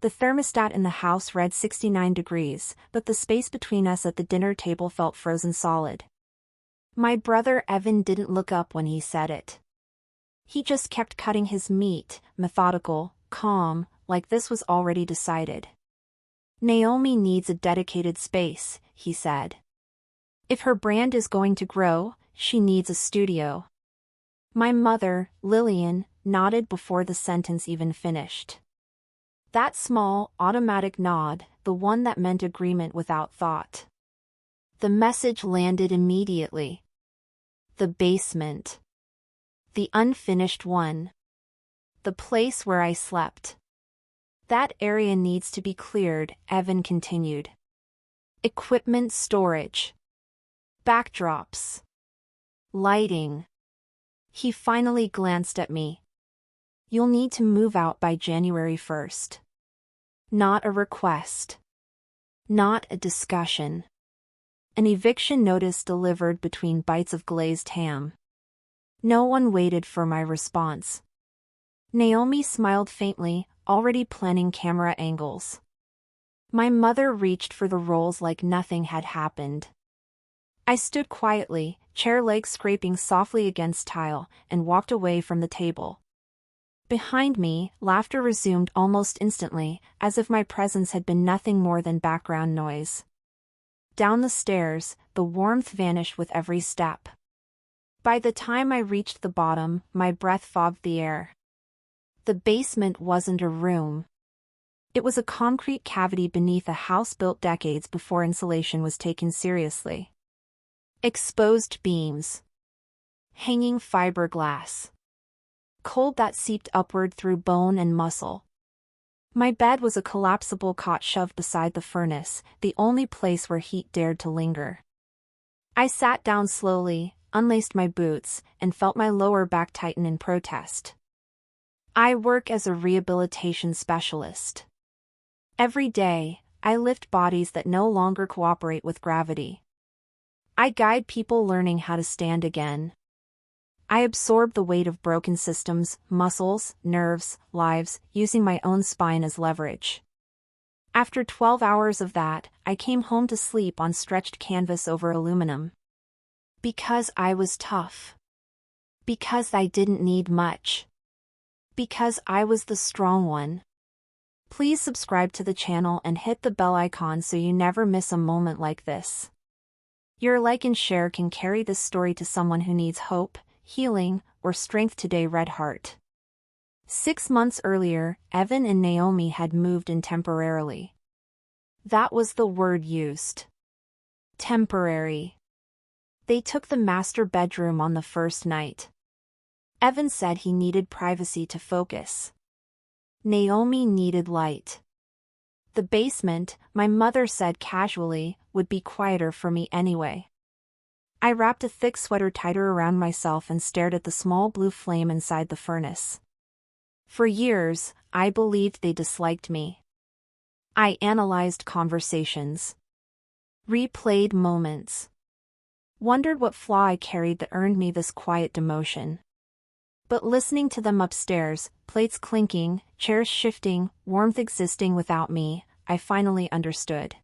The thermostat in the house read 69 degrees, but the space between us at the dinner table felt frozen solid. My brother Evan didn't look up when he said it. He just kept cutting his meat, methodical, calm, like this was already decided. Naomi needs a dedicated space, he said. If her brand is going to grow, she needs a studio. My mother, Lillian, nodded before the sentence even finished. That small, automatic nod, the one that meant agreement without thought. The message landed immediately. The basement. The unfinished one. The place where I slept. That area needs to be cleared, Evan continued. Equipment storage. Backdrops. Lighting. He finally glanced at me. You'll need to move out by January 1st. Not a request. Not a discussion. An eviction notice delivered between bites of glazed ham. No one waited for my response. Naomi smiled faintly, already planning camera angles. My mother reached for the rolls like nothing had happened. I stood quietly, chair legs scraping softly against tile, and walked away from the table. Behind me, laughter resumed almost instantly, as if my presence had been nothing more than background noise. Down the stairs, the warmth vanished with every step. By the time I reached the bottom, my breath fogged the air. The basement wasn't a room. It was a concrete cavity beneath a house built decades before insulation was taken seriously. Exposed beams. Hanging fiberglass. Cold that seeped upward through bone and muscle. My bed was a collapsible cot shoved beside the furnace, the only place where heat dared to linger. I sat down slowly, unlaced my boots, and felt my lower back tighten in protest. I work as a rehabilitation specialist. Every day, I lift bodies that no longer cooperate with gravity. I guide people learning how to stand again. I absorb the weight of broken systems, muscles, nerves, lives, using my own spine as leverage. After 12 hours of that, I came home to sleep on stretched canvas over aluminum. Because I was tough. Because I didn't need much. Because I was the strong one. Please subscribe to the channel and hit the bell icon so you never miss a moment like this. Your like and share can carry this story to someone who needs hope, healing, or strength today. Red Heart. 6 months earlier, Evan and Naomi had moved in temporarily. That was the word used. Temporary. They took the master bedroom on the first night. Evan said he needed privacy to focus. Naomi needed light. The basement, my mother said casually, would be quieter for me anyway. I wrapped a thick sweater tighter around myself and stared at the small blue flame inside the furnace. For years, I believed they disliked me. I analyzed conversations. Replayed moments. Wondered what flaw I carried that earned me this quiet demotion. But listening to them upstairs, plates clinking, chairs shifting, warmth existing without me, I finally understood.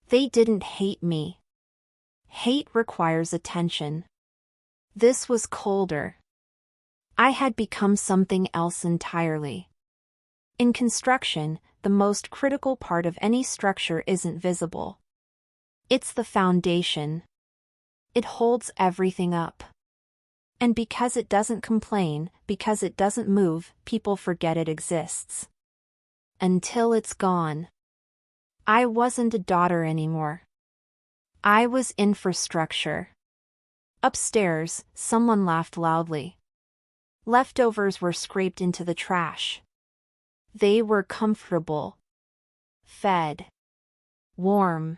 They didn't hate me. Hate requires attention. This was colder. I had become something else entirely. In construction, the most critical part of any structure isn't visible. It's the foundation. It holds everything up. And because it doesn't complain, because it doesn't move, people forget it exists. Until it's gone. I wasn't a daughter anymore. I was infrastructure. Upstairs, someone laughed loudly. Leftovers were scraped into the trash. They were comfortable. Fed. Warm.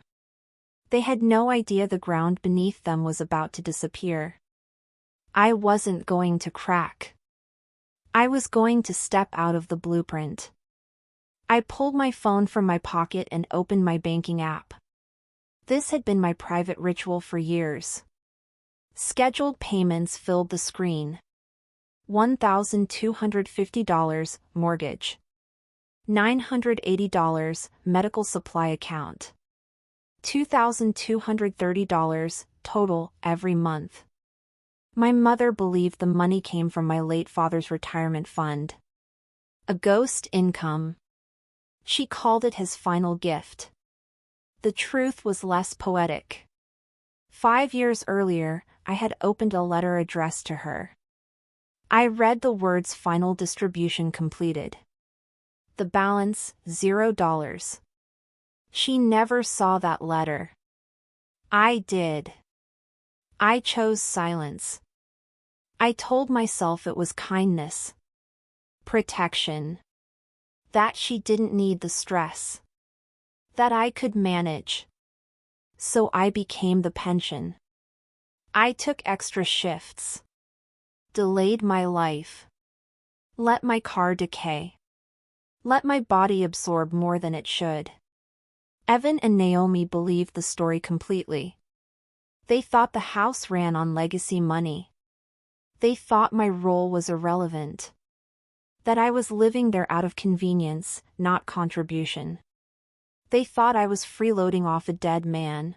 They had no idea the ground beneath them was about to disappear. I wasn't going to crack. I was going to step out of the blueprint. I pulled my phone from my pocket and opened my banking app. This had been my private ritual for years. Scheduled payments filled the screen. $1,250, mortgage. $980 medical supply account. $2,230 total every month. My mother believed the money came from my late father's retirement fund. A ghost income. She called it his final gift. The truth was less poetic. 5 years earlier, I had opened a letter addressed to her. I read the words "final distribution completed." The balance, $0. She never saw that letter. I did. I chose silence. I told myself it was kindness. Protection. That she didn't need the stress. That I could manage. So I became the pension. I took extra shifts. Delayed my life. Let my car decay. Let my body absorb more than it should. Evan and Naomi believed the story completely. They thought the house ran on legacy money. They thought my role was irrelevant. That I was living there out of convenience, not contribution. They thought I was freeloading off a dead man.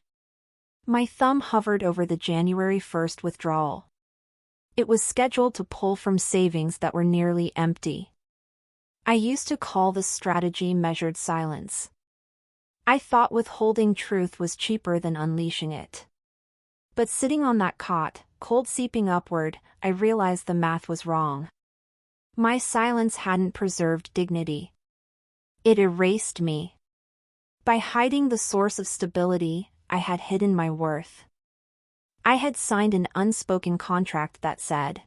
My thumb hovered over the January 1st withdrawal. It was scheduled to pull from savings that were nearly empty. I used to call this strategy measured silence. I thought withholding truth was cheaper than unleashing it. But sitting on that cot, cold seeping upward, I realized the math was wrong. My silence hadn't preserved dignity. It erased me. By hiding the source of stability, I had hidden my worth. I had signed an unspoken contract that said,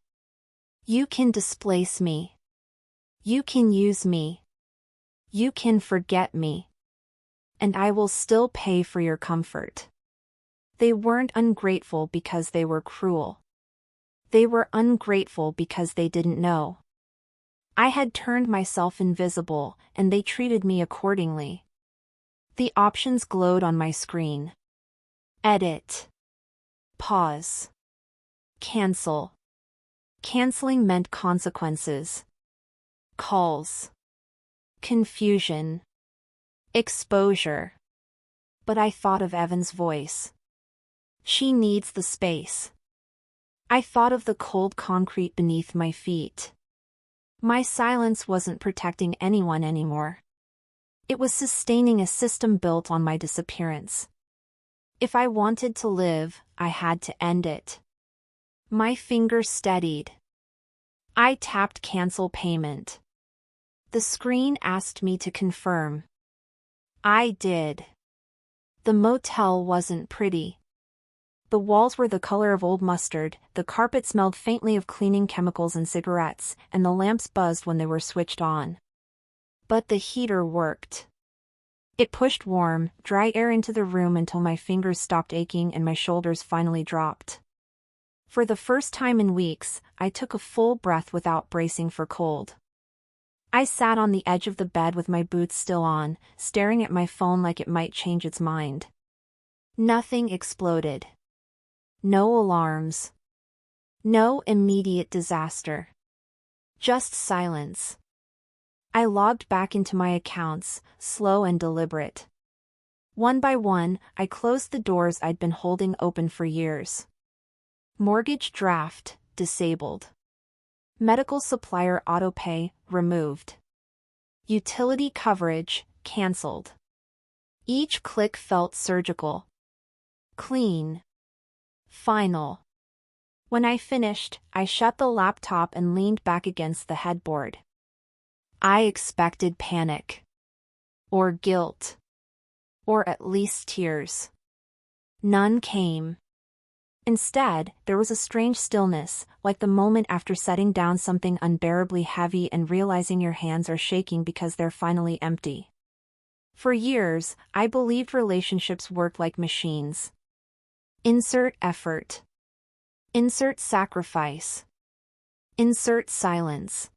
"You can displace me. You can use me. You can forget me. And I will still pay for your comfort." They weren't ungrateful because they were cruel. They were ungrateful because they didn't know. I had turned myself invisible, and they treated me accordingly. The options glowed on my screen. Edit. Pause. Cancel. Canceling meant consequences. Calls. Confusion. Exposure. But I thought of Evan's voice. She needs the space. I thought of the cold concrete beneath my feet. My silence wasn't protecting anyone anymore. It was sustaining a system built on my disappearance. If I wanted to live, I had to end it. My fingers steadied. I tapped cancel payment. The screen asked me to confirm. I did. The motel wasn't pretty. The walls were the color of old mustard, the carpet smelled faintly of cleaning chemicals and cigarettes, and the lamps buzzed when they were switched on. But the heater worked. It pushed warm, dry air into the room until my fingers stopped aching and my shoulders finally dropped. For the first time in weeks, I took a full breath without bracing for cold. I sat on the edge of the bed with my boots still on, staring at my phone like it might change its mind. Nothing exploded. No alarms. No immediate disaster. Just silence. I logged back into my accounts, slow and deliberate. One by one, I closed the doors I'd been holding open for years. Mortgage draft, disabled. Medical supplier autopay, removed. Utility coverage, cancelled. Each click felt surgical. Clean. Final. When I finished, I shut the laptop and leaned back against the headboard. I expected panic. Or guilt. Or at least tears. None came. Instead, there was a strange stillness, like the moment after setting down something unbearably heavy and realizing your hands are shaking because they're finally empty. For years, I believed relationships worked like machines. Insert effort. Insert sacrifice. Insert silence.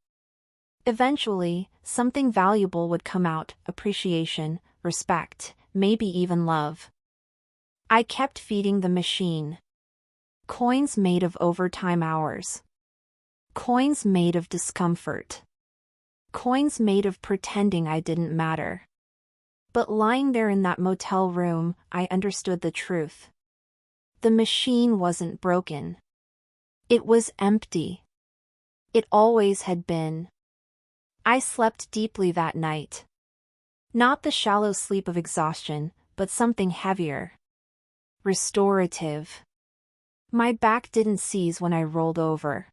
Eventually, something valuable would come out: appreciation, respect, maybe even love. I kept feeding the machine. Coins made of overtime hours. Coins made of discomfort. Coins made of pretending I didn't matter. But lying there in that motel room, I understood the truth. The machine wasn't broken. It was empty. It always had been. I slept deeply that night. Not the shallow sleep of exhaustion, but something heavier. Restorative. My back didn't seize when I rolled over.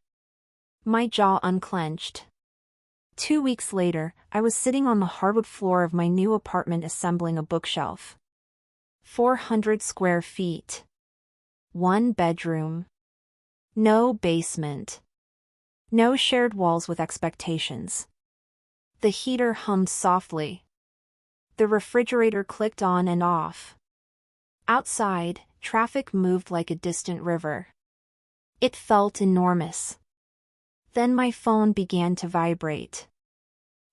My jaw unclenched. 2 weeks later, I was sitting on the hardwood floor of my new apartment assembling a bookshelf. 400 square feet. 1 bedroom. No basement. No shared walls with expectations. The heater hummed softly. The refrigerator clicked on and off. Outside, traffic moved like a distant river. It felt enormous. Then my phone began to vibrate.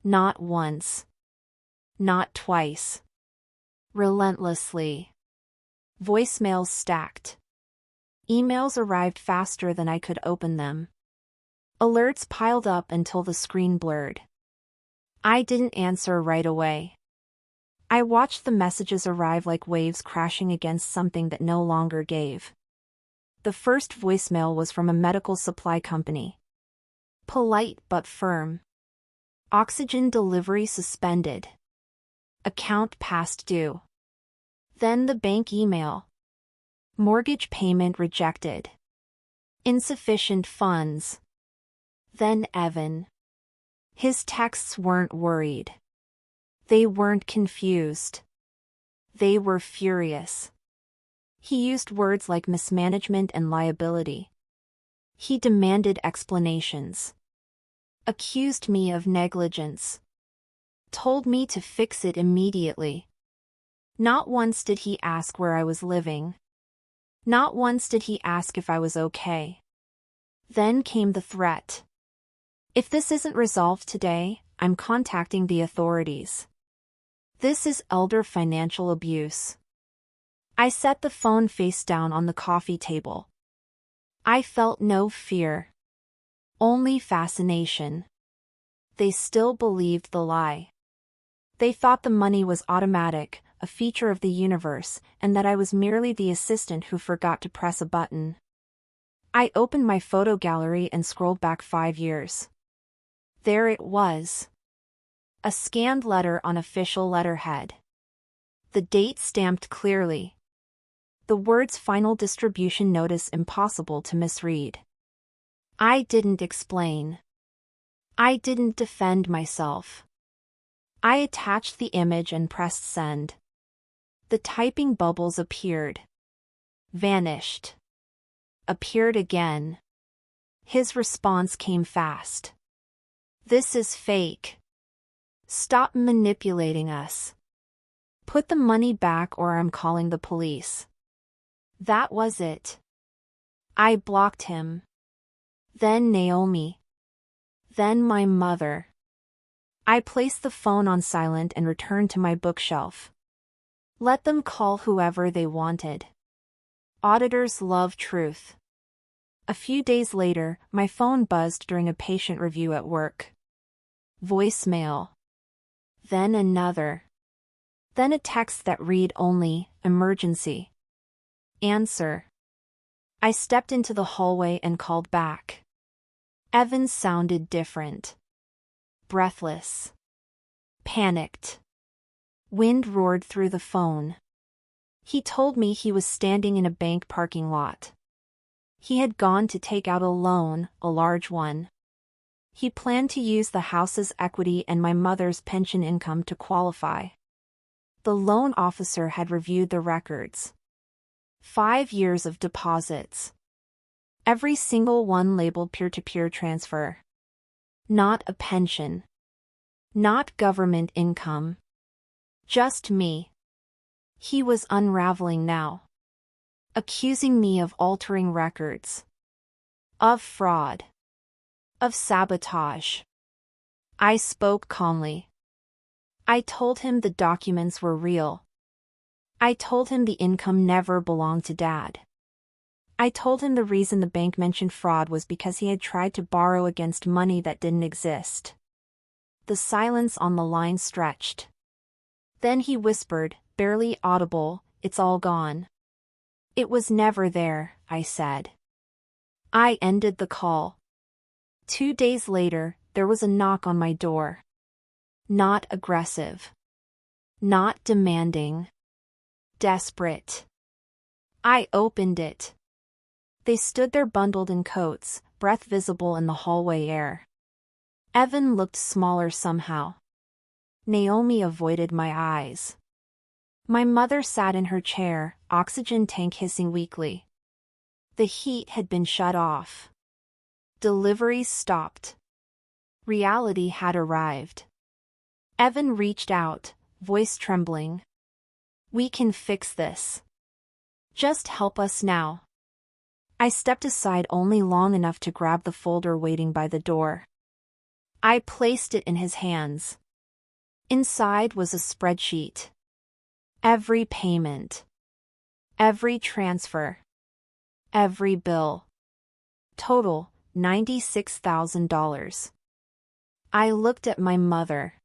Not once. Not twice. Relentlessly. Voicemails stacked. Emails arrived faster than I could open them. Alerts piled up until the screen blurred. I didn't answer right away. I watched the messages arrive like waves crashing against something that no longer gave. The first voicemail was from a medical supply company. Polite but firm. Oxygen delivery suspended. Account past due. Then the bank email. Mortgage payment rejected. Insufficient funds. Then Evan. His texts weren't worried. They weren't confused. They were furious. He used words like mismanagement and liability. He demanded explanations. Accused me of negligence. Told me to fix it immediately. Not once did he ask where I was living. Not once did he ask if I was okay. Then came the threat. If this isn't resolved today, I'm contacting the authorities. This is elder financial abuse. I set the phone face down on the coffee table. I felt no fear. Only fascination. They still believed the lie. They thought the money was automatic, a feature of the universe, and that I was merely the assistant who forgot to press a button. I opened my photo gallery and scrolled back 5 years. There it was. A scanned letter on official letterhead. The date stamped clearly. The words "Final Distribution Notice" impossible to misread. I didn't explain. I didn't defend myself. I attached the image and pressed send. The typing bubbles appeared. Vanished. Appeared again. His response came fast. This is fake. Stop manipulating us. Put the money back or I'm calling the police. That was it. I blocked him. Then Naomi. Then my mother. I placed the phone on silent and returned to my bookshelf. Let them call whoever they wanted. Auditors love truth. A few days later, my phone buzzed during a patient review at work. Voicemail. Then another. Then a text that read only, "Emergency." Answer. I stepped into the hallway and called back. Evan sounded different. Breathless. Panicked. Wind roared through the phone. He told me he was standing in a bank parking lot. He had gone to take out a loan, a large one. He planned to use the house's equity and my mother's pension income to qualify. The loan officer had reviewed the records. 5 years of deposits. Every single one labeled peer-to-peer transfer. Not a pension. Not government income. Just me. He was unraveling now. Accusing me of altering records. Of fraud. Of sabotage. I spoke calmly. I told him the documents were real. I told him the income never belonged to Dad. I told him the reason the bank mentioned fraud was because he had tried to borrow against money that didn't exist. The silence on the line stretched. Then he whispered, barely audible, "It's all gone." "It was never there," I said. I ended the call. 2 days later, there was a knock on my door. Not aggressive. Not demanding. Desperate. I opened it. They stood there bundled in coats, breath visible in the hallway air. Evan looked smaller somehow. Naomi avoided my eyes. My mother sat in her chair, oxygen tank hissing weakly. The heat had been shut off. Deliveries stopped. Reality had arrived. Evan reached out, voice trembling. "We can fix this. Just help us now." I stepped aside only long enough to grab the folder waiting by the door. I placed it in his hands. Inside was a spreadsheet. Every payment. Every transfer. Every bill. Total, $96,000. I looked at my mother.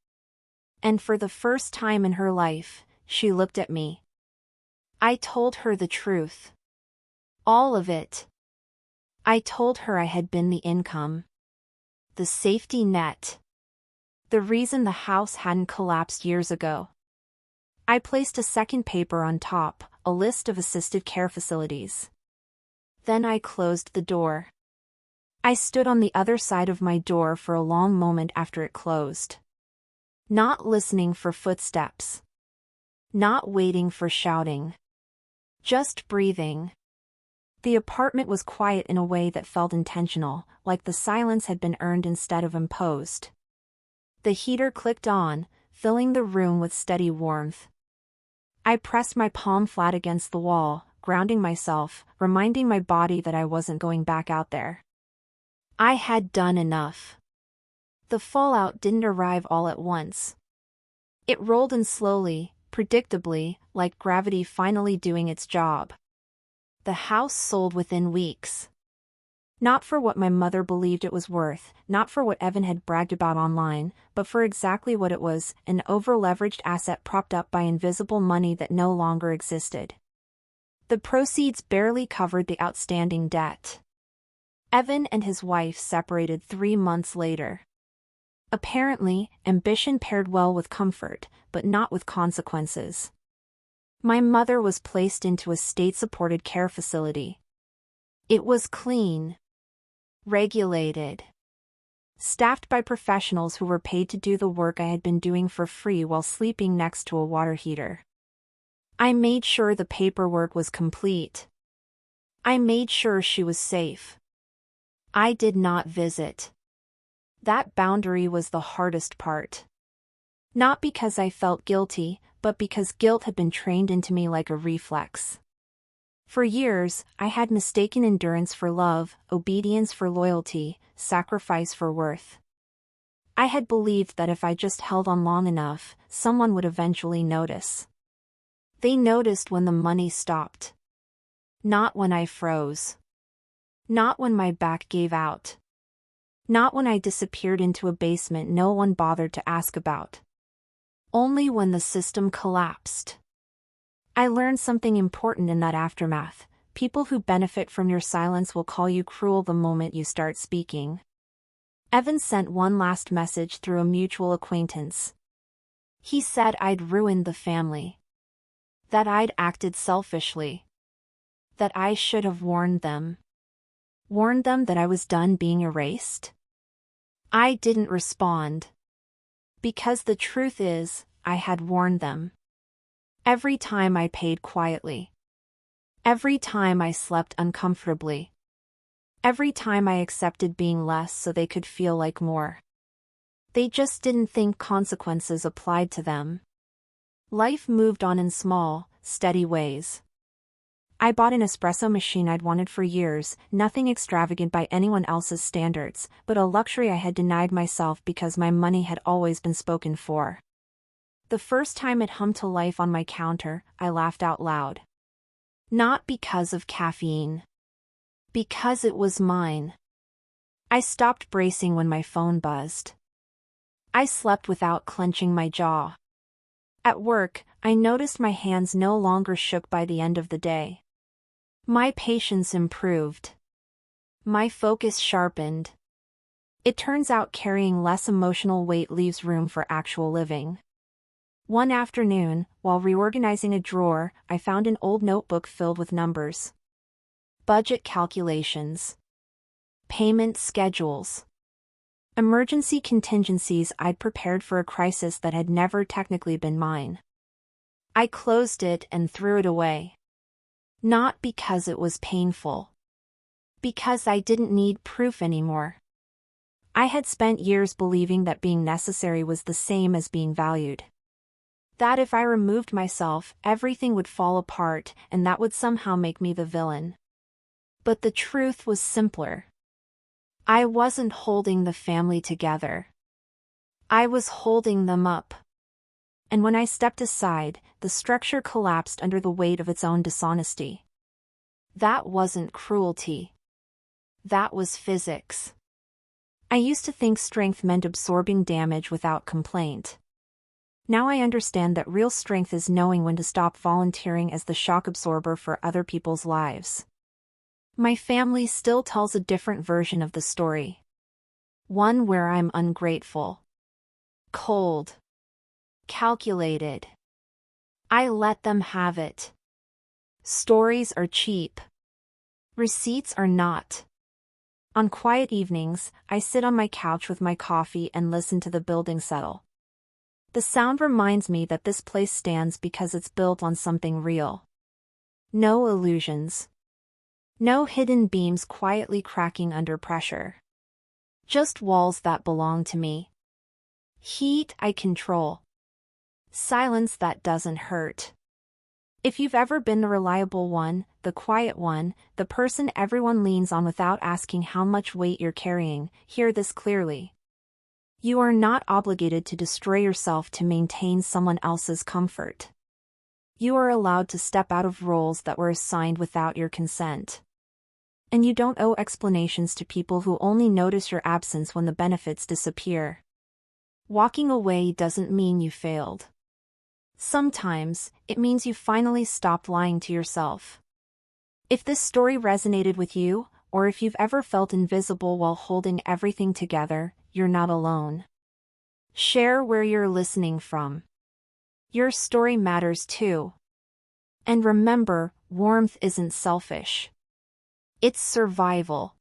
And for the first time in her life, she looked at me. I told her the truth. All of it. I told her I had been the income. The safety net. The reason the house hadn't collapsed years ago. I placed a second paper on top, a list of assisted care facilities. Then I closed the door. I stood on the other side of my door for a long moment after it closed. Not listening for footsteps. Not waiting for shouting. Just breathing. The apartment was quiet in a way that felt intentional, like the silence had been earned instead of imposed. The heater clicked on, filling the room with steady warmth. I pressed my palm flat against the wall, grounding myself, reminding my body that I wasn't going back out there. I had done enough. The fallout didn't arrive all at once. It rolled in slowly, predictably, like gravity finally doing its job. The house sold within weeks. Not for what my mother believed it was worth, not for what Evan had bragged about online, but for exactly what it was, an over-leveraged asset propped up by invisible money that no longer existed. The proceeds barely covered the outstanding debt. Evan and his wife separated 3 months later. Apparently, ambition paired well with comfort, but not with consequences. My mother was placed into a state-supported care facility. It was clean. Regulated. Staffed by professionals who were paid to do the work I had been doing for free while sleeping next to a water heater. I made sure the paperwork was complete. I made sure she was safe. I did not visit. That boundary was the hardest part. Not because I felt guilty, but because guilt had been trained into me like a reflex. For years, I had mistaken endurance for love, obedience for loyalty, sacrifice for worth. I had believed that if I just held on long enough, someone would eventually notice. They noticed when the money stopped. Not when I froze. Not when my back gave out. Not when I disappeared into a basement no one bothered to ask about. Only when the system collapsed. I learned something important in that aftermath. People who benefit from your silence will call you cruel the moment you start speaking. Evan sent one last message through a mutual acquaintance. He said I'd ruined the family. That I'd acted selfishly. That I should have warned them. Warned them that I was done being erased? I didn't respond. Because the truth is, I had warned them. Every time I paid quietly. Every time I slept uncomfortably. Every time I accepted being less so they could feel like more. They just didn't think consequences applied to them. Life moved on in small, steady ways. I bought an espresso machine I'd wanted for years, nothing extravagant by anyone else's standards, but a luxury I had denied myself because my money had always been spoken for. The first time it hummed to life on my counter, I laughed out loud. Not because of caffeine. Because it was mine. I stopped bracing when my phone buzzed. I slept without clenching my jaw. At work, I noticed my hands no longer shook by the end of the day. My patience improved. My focus sharpened. It turns out carrying less emotional weight leaves room for actual living. One afternoon, while reorganizing a drawer, I found an old notebook filled with numbers. Budget calculations. Payment schedules. Emergency contingencies I'd prepared for a crisis that had never technically been mine. I closed it and threw it away. Not because it was painful. Because I didn't need proof anymore. I had spent years believing that being necessary was the same as being valued. That if I removed myself, everything would fall apart, and that would somehow make me the villain. But the truth was simpler. I wasn't holding the family together. I was holding them up. And when I stepped aside, the structure collapsed under the weight of its own dishonesty. That wasn't cruelty. That was physics. I used to think strength meant absorbing damage without complaint. Now I understand that real strength is knowing when to stop volunteering as the shock absorber for other people's lives. My family still tells a different version of the story. One where I'm ungrateful. Cold. Calculated. I let them have it. Stories are cheap. Receipts are not. On quiet evenings, I sit on my couch with my coffee and listen to the building settle. The sound reminds me that this place stands because it's built on something real. No illusions. No hidden beams quietly cracking under pressure. Just walls that belong to me. Heat I control. Silence that doesn't hurt. If you've ever been the reliable one, the quiet one, the person everyone leans on without asking how much weight you're carrying, hear this clearly. You are not obligated to destroy yourself to maintain someone else's comfort. You are allowed to step out of roles that were assigned without your consent. And you don't owe explanations to people who only notice your absence when the benefits disappear. Walking away doesn't mean you failed. Sometimes, it means you finally stopped lying to yourself. If this story resonated with you, or if you've ever felt invisible while holding everything together, you're not alone. Share where you're listening from. Your story matters too. And remember, warmth isn't selfish. It's survival.